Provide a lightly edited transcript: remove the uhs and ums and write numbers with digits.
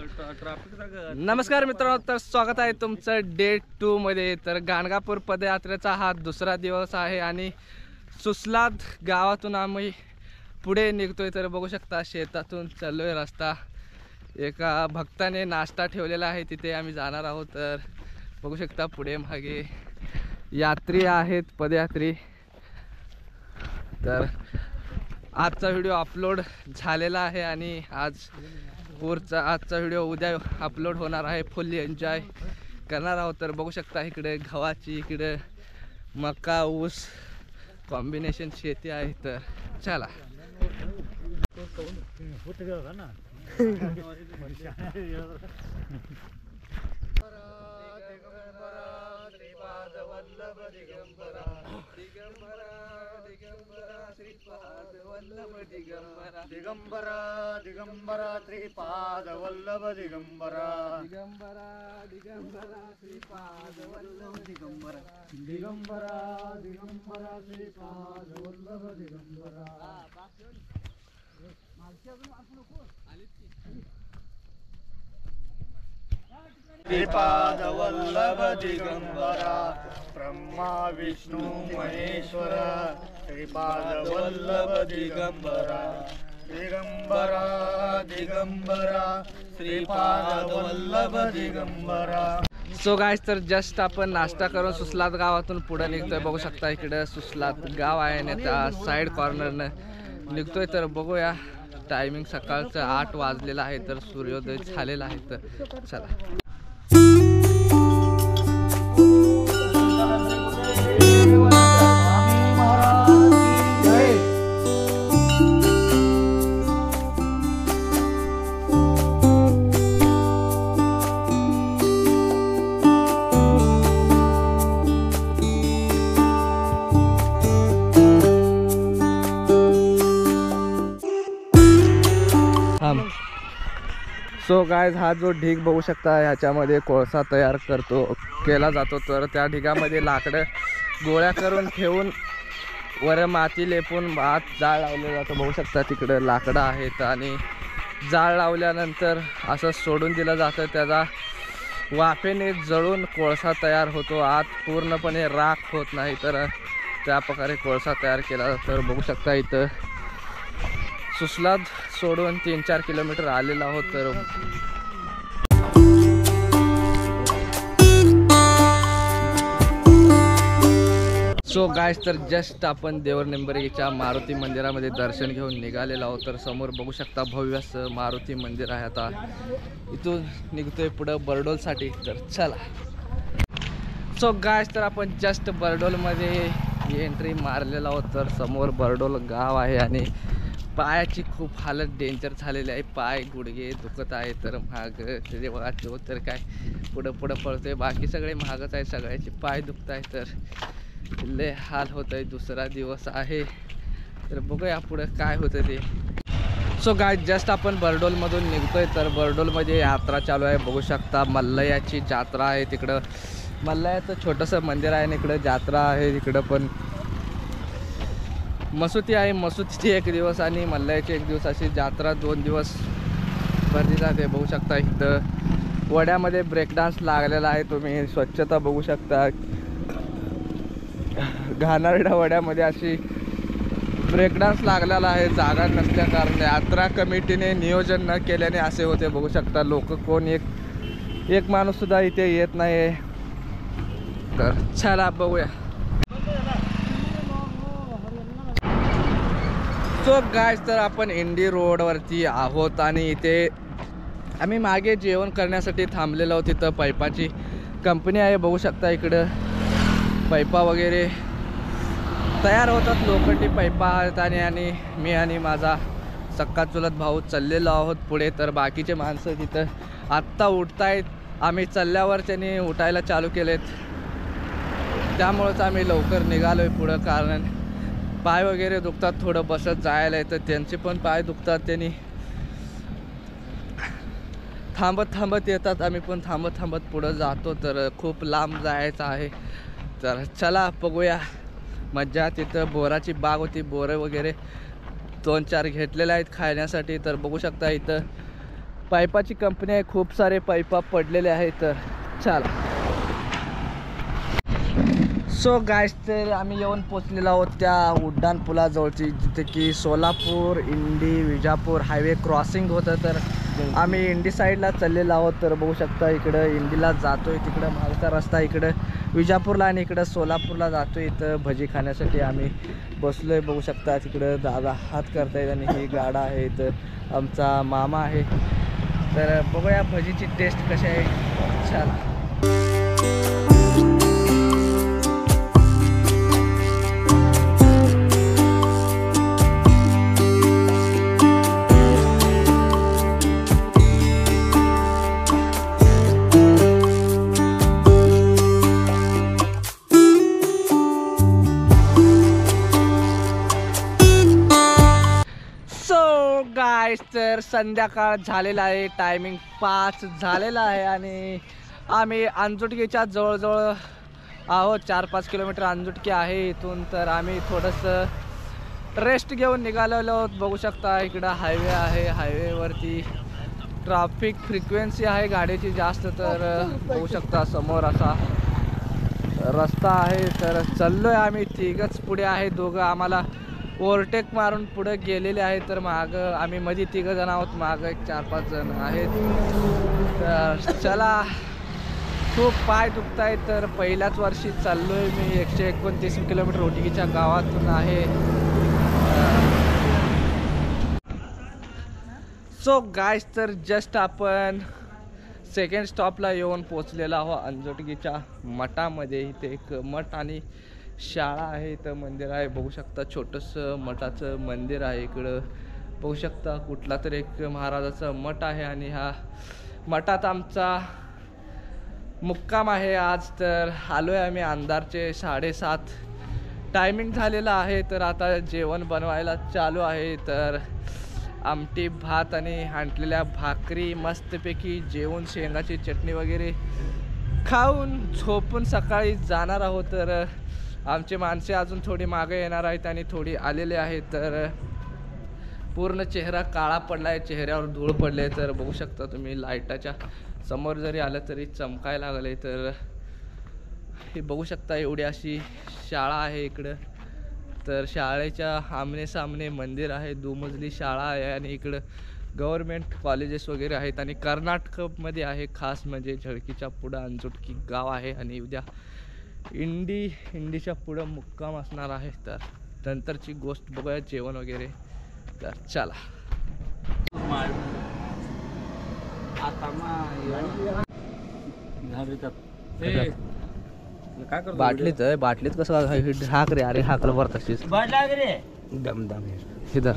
नमस्कार मित्रांनो, तर स्वागत आहे तुमचं डे 2 मध्ये। तर गाणगापूर पदयात्रेचा हा दुसरा दिवस आहे आणि सुसलाद गावातून आम्ही पुढे निघतोय। तर बघू शकता शेतातून चाललोय रस्ता, एका भक्ताने नाश्ता ठेवलेला आहे, तिथे आम्ही जाणार आहोत। तर बघू शकता पुढे मागे यात्री आहेत, पदयात्री। तर आजचा व्हिडिओ अपलोड झालेला आहे आणि आजचा व्हिडिओ उद्या अपलोड होणार आहे। फुल्ली एन्जॉय करणार आहोत। तर बघू शकता इकडे गव्हाची, इकडे मका ऊस कॉम्बिनेशन शेती आहे। तर चला दिगंबरा दिगंबरा श्रीपाद वल्लभ दिगंबरा दिगंबरा दिगंबरा श्रीपाद वल्लभ दिगंबरा दिगंबरा दिगंबरा श्रीपाद वल्लभ दिगंबरा श्रीपाद वल्लभ दिगंबरा ब्रह्मा विष्णु महेश्वर श्रीपाद वल्लभ दिगंबरा दिगंबरा दिगंबरा श्रीपाद वल्लभ दिगंबरा। सो गाइस, तर जस्ट आपण नाश्ता करून सुसलाद गावातून पुढे निघतोय। बघू शकता इकडे सुसलाद गाव आहे आणि त्या साइड कॉर्नरने निघतोय। तर बघूया, टायमिंग सकाळचं 8 वाजलेला आहे, तर सूर्योदय झालेला आहे। तर चला सो गाइस, हा जो ढीग बघू शकता ह्याच्यामध्ये कोळसा तयार केला जातो। तर त्या ढिगामध्ये लाकडं गोळ्या करून ठेवून वर माती लेपून आत जाळ लावलं जातं। बघू शकता तिकडे लाकडं आहेत आणि जाळ लावल्यानंतर असं सोडून दिलं जातं, त्याचा वाफेने जळून कोळसा तयार होतो। आत पूर्णपणे राख होत नाही, तर त्या प्रकारे कोळसा तयार केला जातो। तर बघू शकता इथं सुसलाद सोडून 3-4 किलोमीटर आलेला आहोत। तर सो गाइस, तर जस्ट आपण देवर निंबर्गीच्या मारुती मंदिरामध्ये दर्शन घेऊन निघालेलो आहोत। तर समोर बघू शकता भव्य असं मारुती मंदिर आहे। आता इथून निघतोय पुढं बरडोलसाठी। तर चला सो गाइस, तर आपण जस्ट बरडोलमध्ये एंट्री मारलेला आहोत। तर समोर बरडोल गाव आहे आणि पायाची खूप हालत डेंजर झालेली आहे, पाय गुडघे दुखत आहे। तर महाग ते बघा, तो तर काय पुढं पळतोय, बाकी सगळे महागच आहे, सगळ्याचे पाय दुखत आहे। तर लय हाल होत आहे, दुसरा दिवस आहे। तर बघूया पुढं काय होतं ते। सो गाइस, जस्ट आपण बरडोलमधून निघतोय। तर बरडोलमध्ये यात्रा चालू आहे। बघू शकता मल्लयाची जत्रा आहे, तिकडं मल्लयाचं छोटंसं मंदिर आहे आणि इकडं जत्रा आहे। तिकडं पण मसुती आहे, मसुतीची 1 दिवस आणि मल्लयाची 1 दिवस, अशी जत्रा 2 दिवस भरली जाते। बघू शकता इथं वड्यामध्ये ब्रेक डान्स लागलेला आहे, तुम्ही स्वच्छता बघू शकता। घाणेरड्या वड्यामध्ये अशी ब्रेक डान्स लागलेला आहे, जागा नसल्या कारण यात्रा कमिटीने नियोजन न केल्याने असे होते। बघू शकता लोक कोण एक माणूस सुद्धा इथे येत नाही। तर चला बघूया। सो गाइस, तर आपण इंडी रोडवरती आहोत आणि इथे आम्ही मागे जेवण करण्यासाठी थांबलेलो आहोत। तिथं पाईपाची कंपनी आहे, बघू शकता इकडं पाईपा वगैरे तयार होतात, लोखंडी पाईपा आहेत आणि मी आणि माझा सक्का चुलत भाऊ चाललेलो आहोत पुढे। तर बाकीचे माणसं तिथं आत्ता उठतायत, आम्ही चालल्यावर त्यांनी उठायला चालू केलेत, त्यामुळेच आम्ही लवकर निघालोय पुढं। कारण पाय वगैरे दुखतात, थोडं बसत जायला येतं, त्यांचे पण पाय दुखतात, त्यांनी थांबत येतात, आम्ही पण थांबत पुढं जातो। तर खूप लांब जायचं आहे। तर चला बघूया मज्जा। तिथं बोराची बाग होती, बोरं वगैरे 2-4 घेतलेले आहेत खाण्यासाठी। तर बघू शकता इथं पाईपाची कंपनी आहे, खूप सारे पाईपा पडलेले आहेत. तर चला. सो गाईस, तर आम्ही येऊन पोचलेलो आहोत त्या उड्डाण पुलाजवळची, जिथे की सोलापूर इंडी विजापूर हायवे क्रॉसिंग होतं. तर आम्ही इंडी साईडला चाललेलो आहोत. तर बघू शकता इकडं इंडीला जातोय, तिकडं मागचा रस्ता इकडं विजापूरला आणि इकडं सोलापूरला जातोय. इथं भजी खाण्यासाठी आम्ही बसलोय. बघू शकता तिकडं दादा हात करतायत आणि ही गाडा आहे. इथं आमचा मामा आहे. तर बघूया भजीची टेस्ट कशी आहे. चला. गाईस, तर संध्याकाळ झालेला आहे, टायमिंग 5 झालेला आहे आणि आम्ही अंजुटकीच्या जवळजवळ आहोत. 4-5 किलोमीटर अंजुटकी आहे इथून. तर आम्ही थोडंसं रेस्ट घेऊन निघालेलो आहोत. बघू शकता इकडं हायवे आहे, हायवेवरती ट्रॅफिक फ्रिक्वेन्सी आहे गाडीची जास्त. तर बघू शकता समोर असा रस्ता आहे. तर चाललोय आम्ही, तिघच पुढे आहे, दोघं आम्हाला ओव्हरटेक मारून पुढे गेलेले आहेत. तर मागं आम्ही मध्ये 3 जण आहोत, मागं एक 4-5 जण आहेत. तर चला, खूप पाय दुखत आहेत. तर पहिल्याच वर्षी चाललोय मी. 129 किलोमीटर रोटीच्या गावातून आहे. सो गाईस, तर जस्ट आपण सेकंड स्टॉपला येऊन पोचलेला आहोत अंजुटकीच्या मठामध्ये. इथे एक मठ आणि शाळा आहे, इथं मंदिर आहे. बघू शकता छोटंसं मठाचं मंदिर आहे. इकडं बघू शकता कुठला तरी एक महाराजाचा मठ आहे आणि ह्या मठात आमचा मुक्काम आहे आज. तर आलो आहे आम्ही अंधारचे 7:30 टायमिंग झालेला आहे. तर आता जेवण बनवायला चालू आहे. तर आमटी भात आणि हांटलेल्या भाकरी मस्तपैकी जेवून शेंगाची चटणी वगैरे खाऊन झोपून सकाळी जाणार आहोत. तर आमचे माणसे अजून थोडी मागे येणार आहेत आणि थोडी आलेले आहेत. तर पूर्ण चेहरा काळा पडला आहे, चेहऱ्यावर धूळ पडले. तर बघू शकता तुम्ही, लाईटाच्या समोर जरी आलं तरी चमकायला लागले. तर हे बघू शकता एवढी अशी शाळा आहे इकडं. तर शाळेच्या आमने सामने मंदिर आहे, 2 मजली शाळा आहे आणि इकडं गव्हर्मेंट कॉलेजेस वगैरे आहेत. आणि कर्नाटकमध्ये आहे खास म्हणजे झळकीच्या पुढं अंजुटकी गाव आहे आणि उद्या इंडीच्या पुढं मुक्काम असणार आहे. तर नंतरची गोष्ट बघूया, जेवण वगैरे. तर चला. बाटलीत आहे, बाटलीत कसं हाक रे. अरे हाकलं बरं तशीच दम दम इधर.